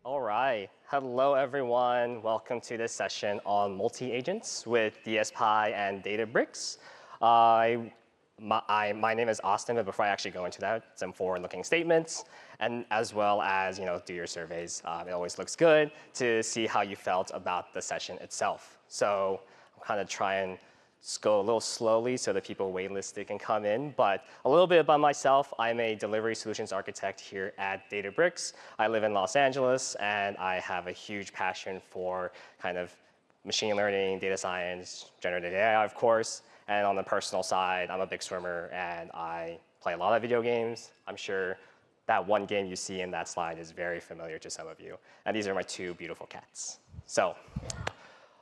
All right. Hello, everyone. Welcome to this session on multi-agents with DSPy and Databricks. My name is Austin, but before I actually go into that, some forward-looking statements, and as well as do your surveys. It always looks good to see how you felt about the session itself. So I'm kind of trying to go a little slowly so that people waitlisted can come in. But a little bit about myself. I'm a delivery solutions architect here at Databricks. I live in Los Angeles, and I have a huge passion for kind of machine learning, data science, generative AI, of course. And on the personal side, I'm a big swimmer, and I play a lot of video games. I'm sure that one game you see in that slide is very familiar to some of you. And these are my two beautiful cats. So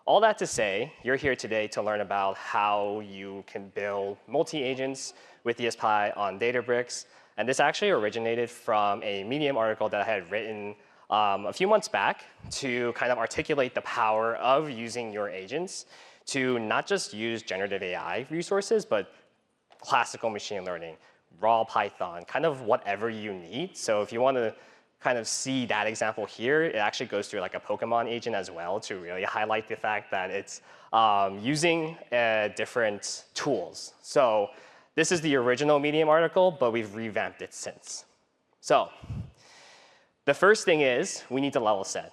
all that to say, you're here today to learn about how you can build multi-agents with DSPy on Databricks. And this actually originated from a Medium article that I had written a few months back to kind of articulate the power of using your agents to not just use generative AI resources, but classical machine learning, raw Python, kind of whatever you need. So if you want to kind of see that example here, it actually goes through like a Pokemon agent as well to really highlight the fact that it's using different tools. So this is the original Medium article, but we've revamped it since. So the first thing is we need to level set.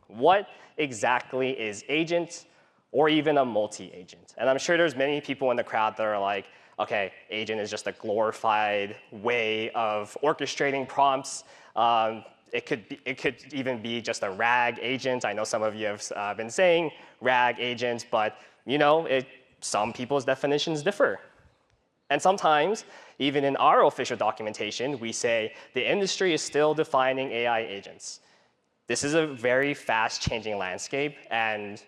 What exactly is agent or even a multi-agent? And I'm sure there's many people in the crowd that are like, OK, agent is just a glorified way of orchestrating prompts. It could even be just a RAG agent. I know some of you have been saying RAG agent, but some people's definitions differ. And sometimes, even in our official documentation, we say the industry is still defining AI agents. This is a very fast-changing landscape, and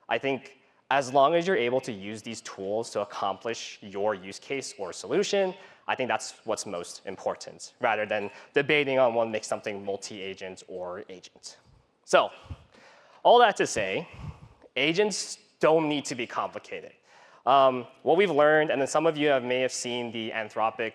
I think as long as you're able to use these tools to accomplish your use case or solution, I think that's what's most important, rather than debating on what makes something multi-agent or agent. So all that to say, agents don't need to be complicated. What we've learned, and then some of you may have seen the Anthropic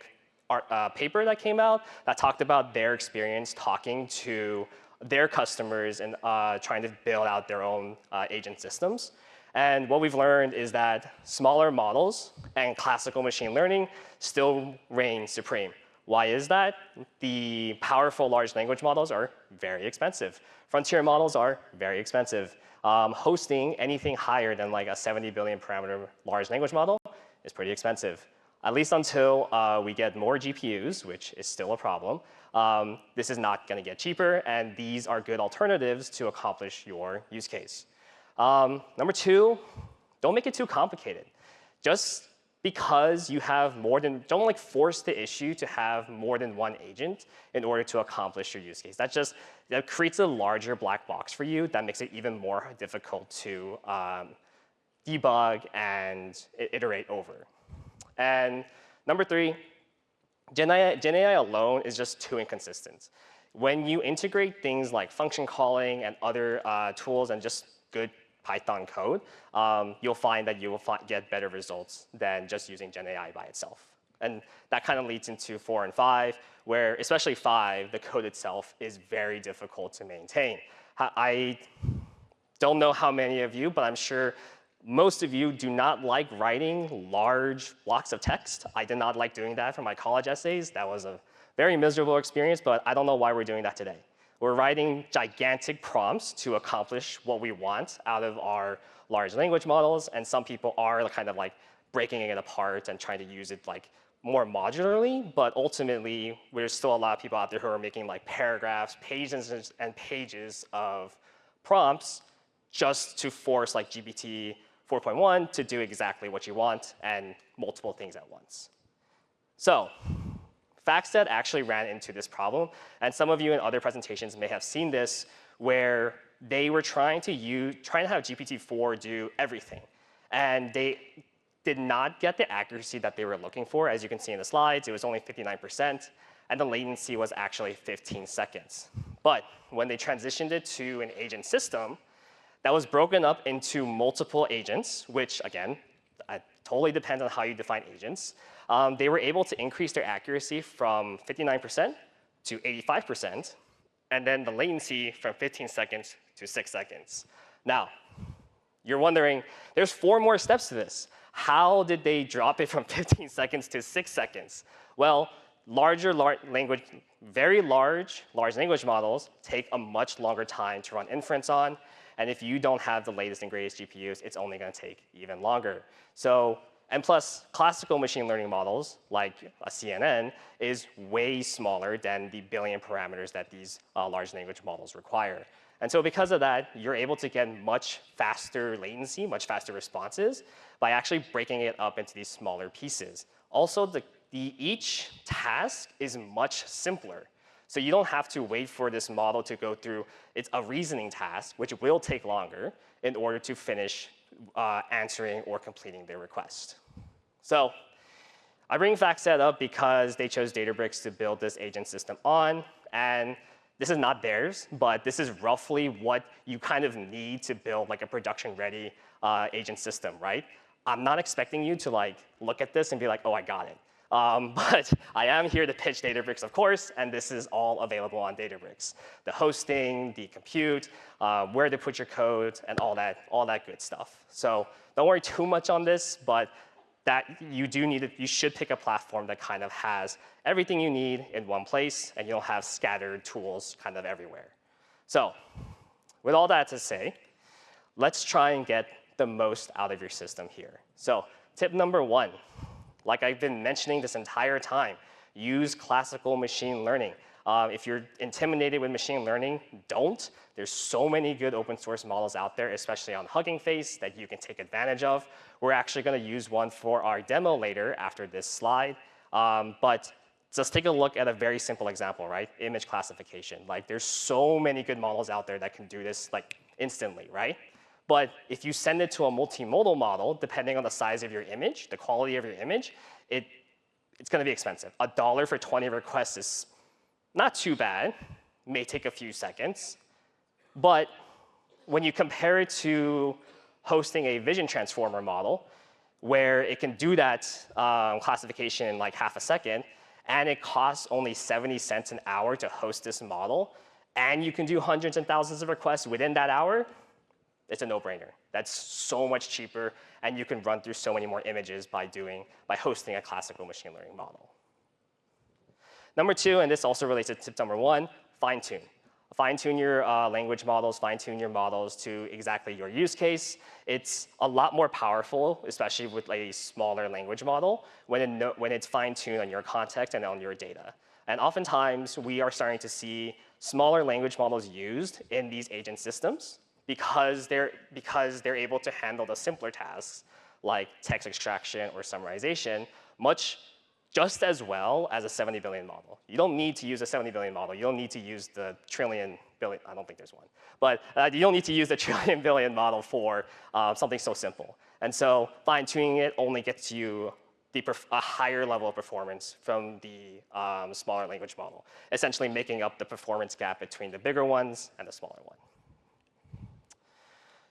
paper that came out that talked about their experience talking to their customers and trying to build out their own agent systems. And what we've learned is that smaller models and classical machine learning still reign supreme. Why is that? The powerful large language models are very expensive. Frontier models are very expensive. Hosting anything higher than like a 70 billion parameter large language model is pretty expensive, at least until we get more GPUs, which is still a problem. This is not going to get cheaper, and these are good alternatives to accomplish your use case. Number two, don't make it too complicated. Just because you have more than, don't force the issue to have more than one agent in order to accomplish your use case. That creates a larger black box for you that makes it even more difficult to debug and iterate over. And number three, GenAI alone is just too inconsistent. When you integrate things like function calling and other tools and just good Python code, you'll find that you will get better results than just using GenAI by itself. And that kind of leads into 4 and 5, where especially 5, the code itself is very difficult to maintain. I don't know how many of you, but I'm sure most of you do not like writing large blocks of text. I did not like doing that for my college essays. That was a very miserable experience, but I don't know why we're doing that today. We're writing gigantic prompts to accomplish what we want out of our large language models, and some people are kind of like breaking it apart and trying to use it more modularly, but ultimately, there's still a lot of people out there who are making paragraphs, pages and pages of prompts just to force GPT 4.1 to do exactly what you want and multiple things at once. So FactSet actually ran into this problem, and some of you in other presentations may have seen this, where they were trying to have GPT-4 do everything, and they did not get the accuracy that they were looking for. As you can see in the slides, it was only 59%, and the latency was actually 15 seconds. But when they transitioned it to an agent system, that was broken up into multiple agents, which, again, totally depends on how you define agents. They were able to increase their accuracy from 59% to 85%. and then the latency from 15 seconds to 6 seconds. Now, you're wondering, there's 4 more steps to this. How did they drop it from 15 seconds to 6 seconds? Well, very large language models take a much longer time to run inference on. And if you don't have the latest and greatest GPUs, it's only going to take even longer. So, and plus, classical machine learning models, like a CNN, is way smaller than the billion parameters that these large language models require. And so because of that, you're able to get much faster latency, much faster responses by actually breaking it up into these smaller pieces. Also, each task is much simpler. So you don't have to wait for this model to go through a reasoning task, which will take longer, in order to finish answering or completing their request. So I bring FactSet up because they chose Databricks to build this agent system on. And this is not theirs, but this is roughly what you kind of need to build like a production-ready agent system, right? I'm not expecting you to look at this and be like, oh, I got it. But I am here to pitch Databricks, of course, and this is all available on Databricks. The hosting, the compute, where to put your code, and all that good stuff. So don't worry too much on this, but that you should pick a platform that kind of has everything you need in one place, and you'll have scattered tools kind of everywhere. So with all that to say, let's try and get the most out of your system here. So tip number 1. Like I've been mentioning this entire time, use classical machine learning. If you're intimidated with machine learning, don't. There's so many good open source models out there, especially on Hugging Face, that you can take advantage of. We're actually going to use one for our demo later after this slide. But just take a look at a very simple example, right? Image classification. There's so many good models out there that can do this instantly, right? But if you send it to a multimodal model, depending on the size of your image, the quality of your image, it's going to be expensive. $1 for 20 requests is not too bad. May take a few seconds. But when you compare it to hosting a vision transformer model, where it can do that classification in half a second, and it costs only 70 cents an hour to host this model, and you can do hundreds and thousands of requests within that hour, it's a no-brainer. That's so much cheaper, and you can run through so many more images by hosting a classical machine learning model. Number 2, and this also relates to tip number 1, fine-tune. Fine-tune your language models, fine-tune your models to exactly your use case. It's a lot more powerful, especially with a smaller language model, when it's fine-tuned on your context and on your data. And oftentimes, we are starting to see smaller language models used in these agent systems, because they're able to handle the simpler tasks like text extraction or summarization just as well as a 70 billion model. You don't need to use a 70 billion model. You don't need to use the trillion billion. I don't think there's one. But you don't need to use the trillion billion model for something so simple. And so fine-tuning it only gets you a higher level of performance from the smaller language model, essentially making up the performance gap between the bigger ones and the smaller one.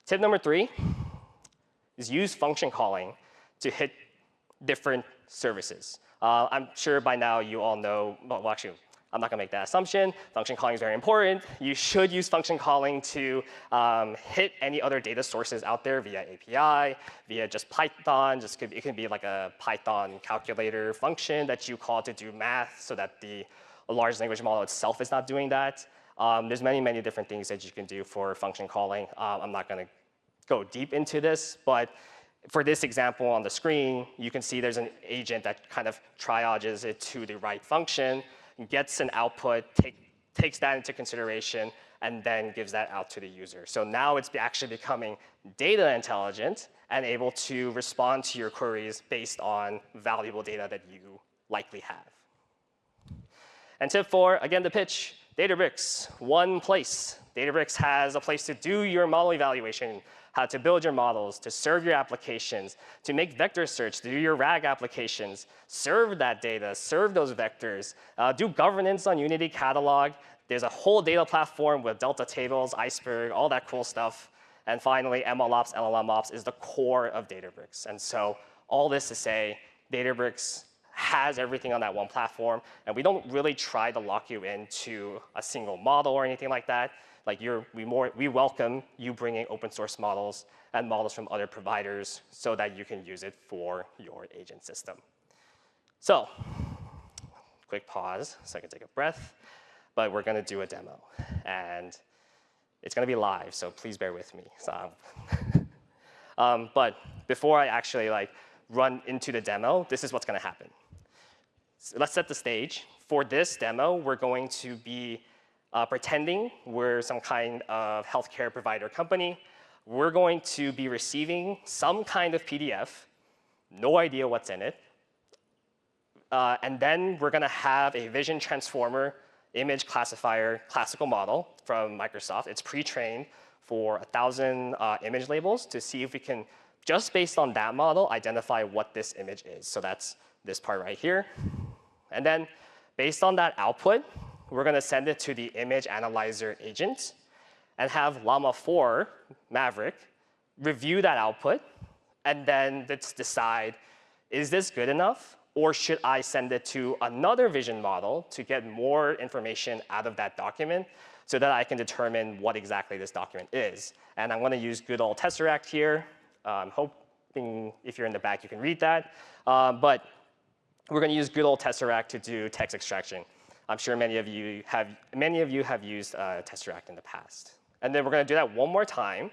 Tip number 3 is use function calling to hit different services. I'm sure by now you all know, well, actually, I'm not going to make that assumption. Function calling is very important. You should use function calling to hit any other data sources out there via API, via just Python. It can be like a Python calculator function that you call to do math so that the large language model itself is not doing that. There's many different things that you can do for function calling. I'm not going to go deep into this, but for this example on the screen, you can see there's an agent that kind of triages it to the right function, gets an output, takes that into consideration, and then gives that out to the user. So now it's actually becoming data intelligent and able to respond to your queries based on valuable data that you likely have. And tip 4, again, the pitch. Databricks, one place. Databricks has a place to do your model evaluation, how to build your models, to serve your applications, to make vector search, to do your RAG applications, serve that data, serve those vectors, do governance on Unity Catalog. There's a whole data platform with Delta tables, Iceberg, all that cool stuff. And finally, MLOps, LLMOps is the core of Databricks. And so all this to say, Databricks has everything on that one platform, and we don't really try to lock you into a single model or anything like that. Like we welcome you bringing open source models and models from other providers so that you can use it for your agent system. So, quick pause so I can take a breath, but we're gonna do a demo. And it's gonna be live, so please bear with me. So, but before I actually run into the demo, this is what's gonna happen. So let's set the stage. For this demo, we're going to be pretending we're some kind of healthcare provider company. We're going to be receiving some kind of PDF, no idea what's in it. And then we're going to have a vision transformer image classifier classical model from Microsoft. It's pre-trained for 1,000 image labels to see if we can, just based on that model, identify what this image is. So that's this part right here. And then based on that output, we're going to send it to the image analyzer agent and have Llama 4 Maverick review that output. And then let's decide, is this good enough? Or should I send it to another vision model to get more information out of that document so that I can determine what exactly this document is? And I'm going to use good old Tesseract here. I'm hoping if you're in the back, you can read that. But we're going to use good old Tesseract to do text extraction. I'm sure many of you have used Tesseract in the past. And then we're going to do that one more time.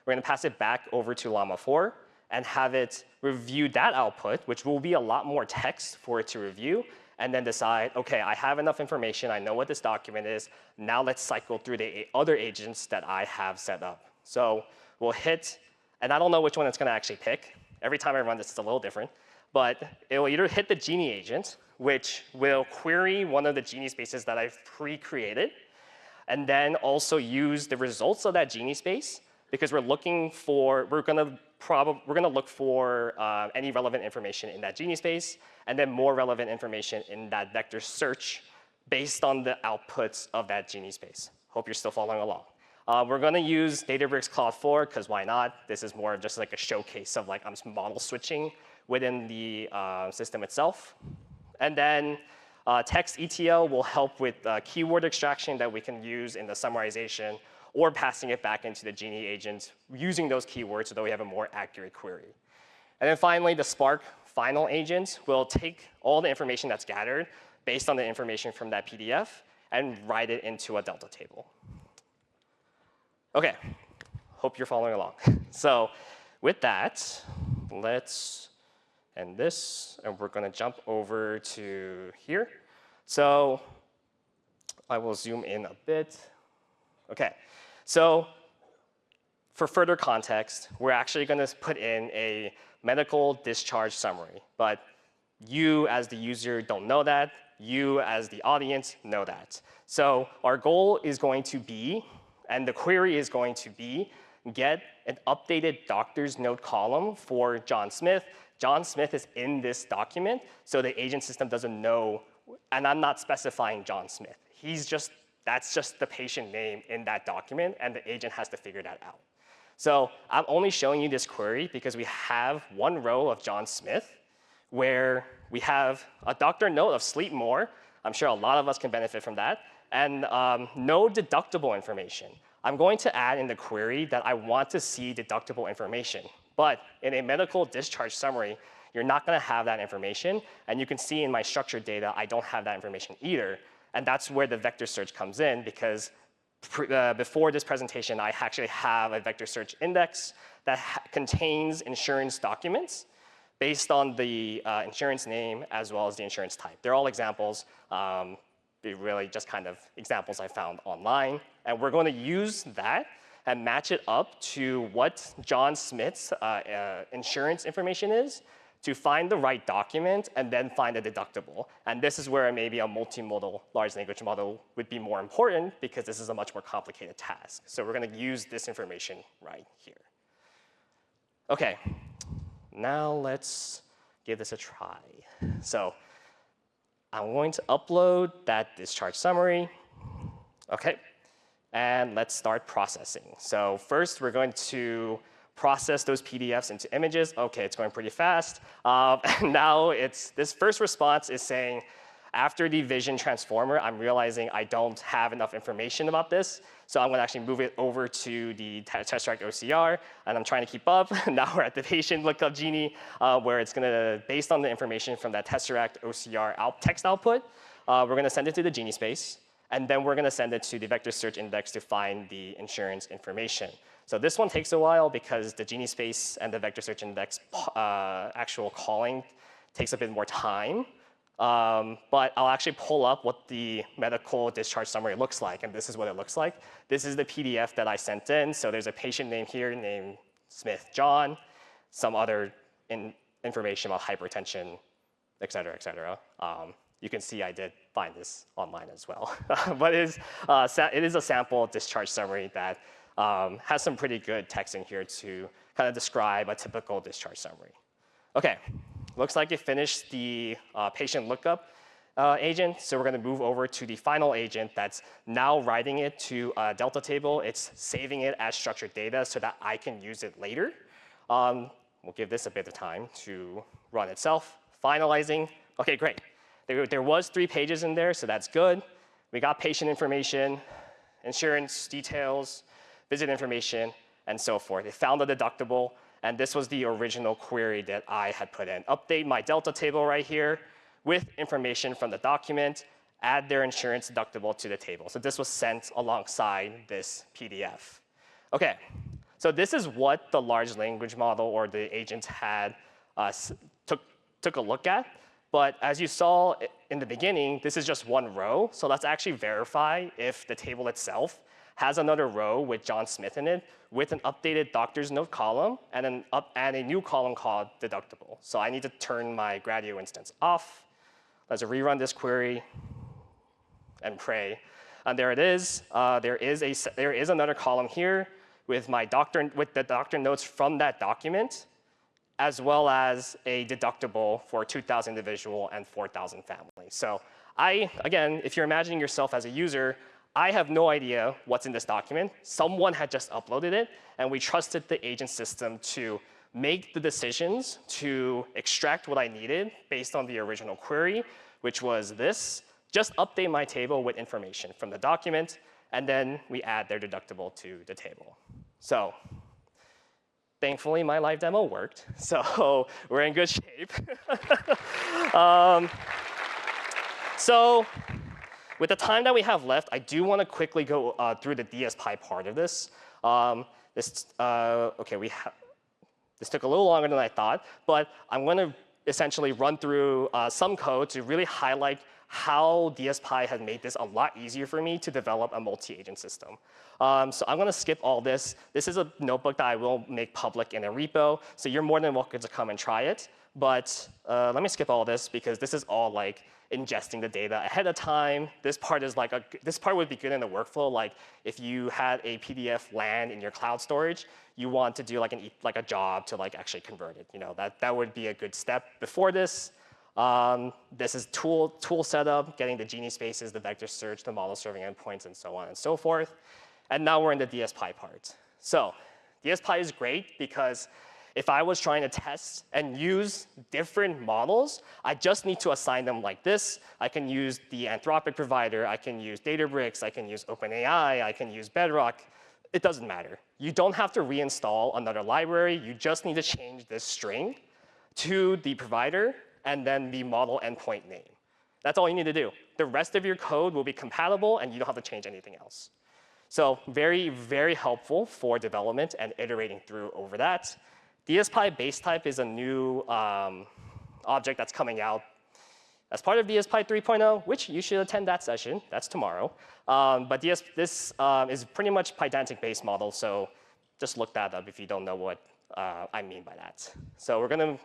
We're going to pass it back over to Llama 4 and have it review that output, which will be a lot more text for it to review, and then decide, OK, I have enough information. I know what this document is. Now let's cycle through the other agents that I have set up. So we'll hit, and I don't know which one it's going to actually pick. Every time I run this, it's a little different. But it will either hit the Genie agent, which will query one of the Genie spaces that I've pre-created, and then also use the results of that Genie space, because we're going to look for any relevant information in that Genie space, and then more relevant information in that vector search based on the outputs of that Genie space. Hope you're still following along. We're going to use Databricks Cloud 4, because why not? This is more of just like a showcase of I'm model switching within the system itself. And then text ETL will help with keyword extraction that we can use in the summarization, or passing it back into the Genie agent using those keywords so that we have a more accurate query. And then finally, the Spark final agent will take all the information that's gathered based on the information from that PDF and write it into a Delta table. OK, hope you're following along. So with that, let's end this, and we're going to jump over to here. So I will zoom in a bit. OK. So for further context, we're actually going to put in a medical discharge summary. But you, as the user, don't know that. You, as the audience, know that. So our goal is going to be, and the query is going to be, get an updated doctor's note column for John Smith. John Smith is in this document, so the agent system doesn't know, and I'm not specifying John Smith. That's just the patient name in that document, and the agent has to figure that out. So I'm only showing you this query because we have one row of John Smith where we have a doctor note of sleep more. I'm sure a lot of us can benefit from that. And no deductible information. I'm going to add in the query that I want to see deductible information. But in a medical discharge summary, you're not going to have that information. And you can see in my structured data, I don't have that information either. And that's where the vector search comes in, because before this presentation, I actually have a vector search index that contains insurance documents based on the insurance name as well as the insurance type. They're all examples. They're really just kind of examples I found online. And we're going to use that and match it up to what John Smith's insurance information is to find the right document and then find a deductible. And this is where maybe a multimodal large language model would be more important, because this is a much more complicated task. So we're going to use this information right here. OK, now let's give this a try. So I'm going to upload that discharge summary. OK, and let's start processing. So first, we're going to process those PDFs into images. OK, it's going pretty fast. And now this first response is saying, after the vision transformer, I'm realizing I don't have enough information about this. So I'm going to actually move it over to the Tesseract OCR. And I'm trying to keep up. Now we're at the patient lookup genie, where it's going to, based on the information from that Tesseract OCR text output, we're going to send it to the genie space. And then we're going to send it to the vector search index to find the insurance information. So this one takes a while because the genie space and the vector search index actual calling takes a bit more time. But I'll actually pull up what the medical discharge summary looks like, and this is what it looks like. This is the PDF that I sent in. So there's a patient name here named Smith John, some other information about hypertension, et cetera, et cetera. You can see I did find this online as well. But it is a sample discharge summary that has some pretty good text in here to kind of describe a typical discharge summary. OK. Looks like it finished the patient lookup agent. So we're going to move over to the final agent that's now writing it to a Delta table. It's saving it as structured data so that I can use it later. We'll give this a bit of time to run itself. Finalizing. OK, great. There was 3 pages in there, so that's good. We got patient information, insurance details, visit information, and so forth. It found the deductible. And this was the original query that I had put in. Update my Delta table right here with information from the document, add their insurance deductible to the table. So this was sent alongside this PDF. OK, so this is what the large language model or the agent had took a look at. But as you saw in the beginning, this is just one row. So let's actually verify if the table itself has another row with John Smith in it with an updated doctor's note column and a new column called deductible. So I need to turn my Gradio instance off. Let's rerun this query and pray. And there it is. There is another column here with the doctor notes from that document, as well as a deductible for 2,000 individual and 4,000 family. So again, if you're imagining yourself as a user, I have no idea what's in this document. Someone had just uploaded it, and we trusted the agent system to make the decisions to extract what I needed based on the original query, which was this. Just update my table with information from the document, and then we add their deductible to the table. So thankfully, my live demo worked. So we're in good shape. So with the time that we have left, I do want to quickly go through the DSPy part of this. This took a little longer than I thought, but I'm going to essentially run through some code to really highlight how DSPy has made this a lot easier for me to develop a multi-agent system. So I'm going to skip all this. This is a notebook that I will make public in a repo, so you're more than welcome to come and try it. But let me skip all this because this is all like ingesting the data ahead of time. This part would be good in the workflow. Like if you had a PDF land in your cloud storage, you want to do like a job to like actually convert it. That would be a good step before this. This is tool setup, getting the genie spaces, the vector search, the model serving endpoints, and so on and so forth. And now we're in the DSPy part. So DSPy is great because if I was trying to test and use different models, I just need to assign them like this. I can use the Anthropic provider. I can use Databricks. I can use OpenAI. I can use Bedrock. It doesn't matter. You don't have to reinstall another library. You just need to change this string to the provider and then the model endpoint name. That's all you need to do. The rest of your code will be compatible, and you don't have to change anything else. So very, very helpful for development and iterating through over that. DSPy base type is a new object that's coming out as part of DSPy 3.0, which you should attend that session. That's tomorrow. But this is pretty much Pydantic base model, so just look that up if you don't know what I mean by that. So we're going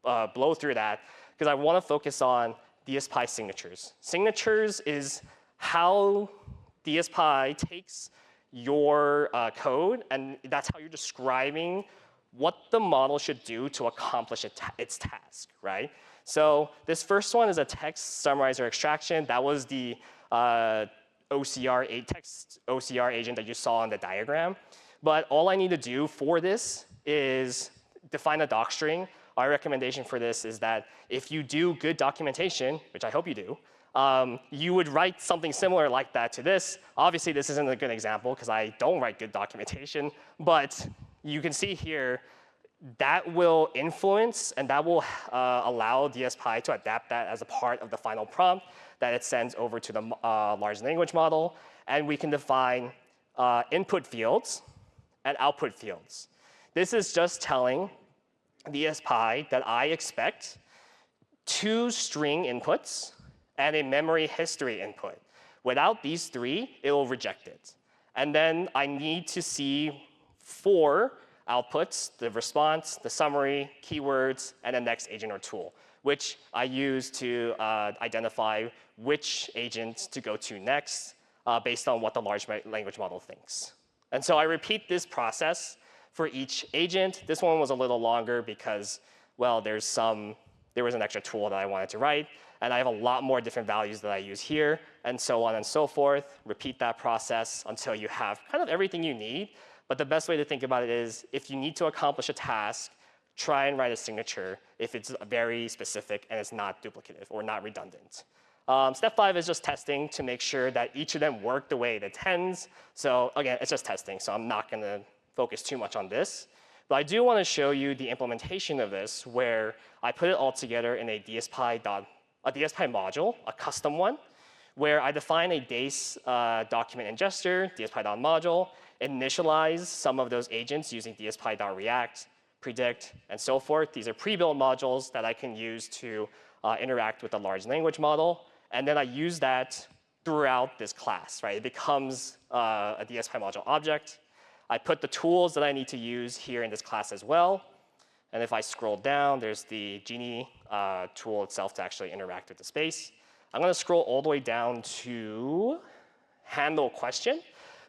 to blow through that because I want to focus on DSPy signatures. Signatures is how DSPy takes your code, and that's how you're describing what the model should do to accomplish its task, right? So this first one is a text summarizer extraction. That was the text OCR agent that you saw in the diagram. But all I need to do for this is define a doc string. Our recommendation for this is that if you do good documentation, which I hope you do, you would write something similar like that to this. Obviously, this isn't a good example because I don't write good documentation. But you can see here that will influence and that will allow DSPy to adapt that as a part of the final prompt that it sends over to the large language model. And we can define input fields and output fields. This is just telling DSPy that I expect 2 string inputs and a memory history input. Without these 3, it will reject it. And then I need to see 4 outputs, the response, the summary, keywords, and the next agent or tool, which I use to identify which agent to go to next based on what the large language model thinks. And so I repeat this process for each agent. This one was a little longer because, well, there was an extra tool that I wanted to write, and I have a lot more different values that I use here, and so on and so forth. Repeat that process until you have kind of everything you need. But the best way to think about it is if you need to accomplish a task, try and write a signature if it's very specific and it's not duplicative or not redundant. Step 5 is just testing to make sure that each of them work the way it intends. So again, it's just testing, so I'm not going to focus too much on this. But I do want to show you the implementation of this where I put it all together in a DSPy module, a custom one, where I define a base document ingester, DSPy.module, initialize some of those agents using DSPy.react, predict, and so forth. These are pre-built modules that I can use to interact with the large language model. And then I use that throughout this class, right? It becomes a DSPy module object. I put the tools that I need to use here in this class as well. And if I scroll down, there's the Genie tool itself to actually interact with the space. I'm going to scroll all the way down to handle question,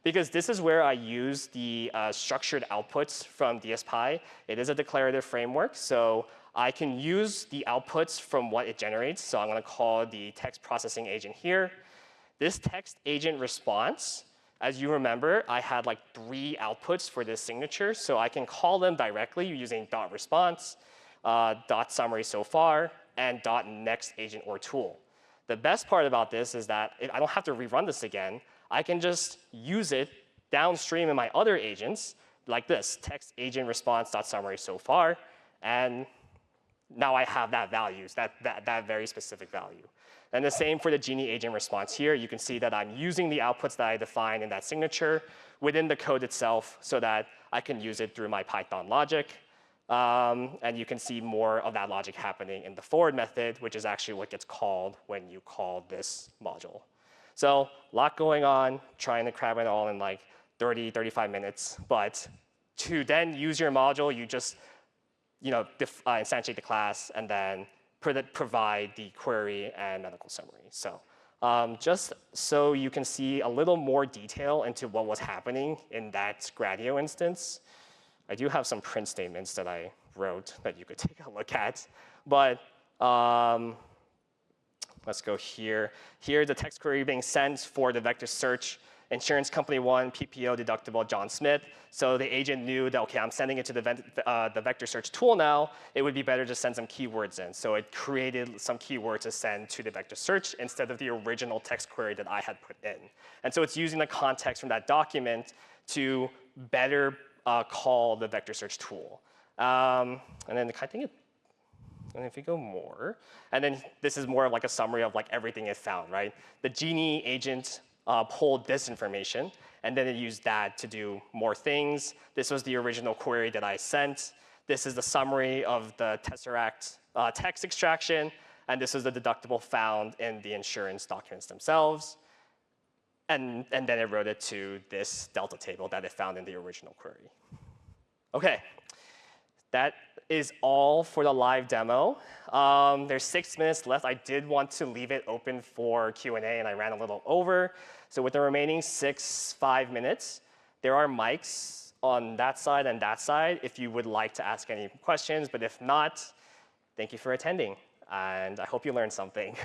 because this is where I use the structured outputs from DSPy. It is a declarative framework, so I can use the outputs from what it generates. So I'm going to call the text processing agent here. This text agent response, as you remember, I had like 3 outputs for this signature. So I can call them directly using .response, .summary so far, and .next agent or tool. The best part about this is that I don't have to rerun this again. I can just use it downstream in my other agents, like this, text agent response.summary so far, and now I have that values, that very specific value. And the same for the Genie agent response here. You can see that I'm using the outputs that I defined in that signature within the code itself so that I can use it through my Python logic. And you can see more of that logic happening in the forward method, which is actually what gets called when you call this module. So a lot going on, trying to cram it all in like 30, 35 minutes. But to then use your module, you just instantiate the class and then provide the query and medical summary. So just so you can see a little more detail into what was happening in that Gradio instance, I do have some print statements that I wrote that you could take a look at. But let's go here. Here, the text query being sent for the vector search, insurance company 1, PPO deductible, John Smith. So the agent knew that, OK, I'm sending it to the vector search tool now. It would be better to send some keywords in. So it created some keywords to send to the vector search instead of the original text query that I had put in. And so it's using the context from that document to better call the vector search tool. And then I think and if you go more, and then this is more of like a summary of like everything it found, right? The Genie agent pulled this information, and then it used that to do more things. This was the original query that I sent. This is the summary of the Tesseract text extraction, and this is the deductible found in the insurance documents themselves. And then it wrote it to this delta table that it found in the original query. OK, that is all for the live demo. There's 6 minutes left. I did want to leave it open for Q&A, and I ran a little over. So with the remaining 5 minutes, there are mics on that side and that side if you would like to ask any questions. But if not, thank you for attending. And I hope you learned something.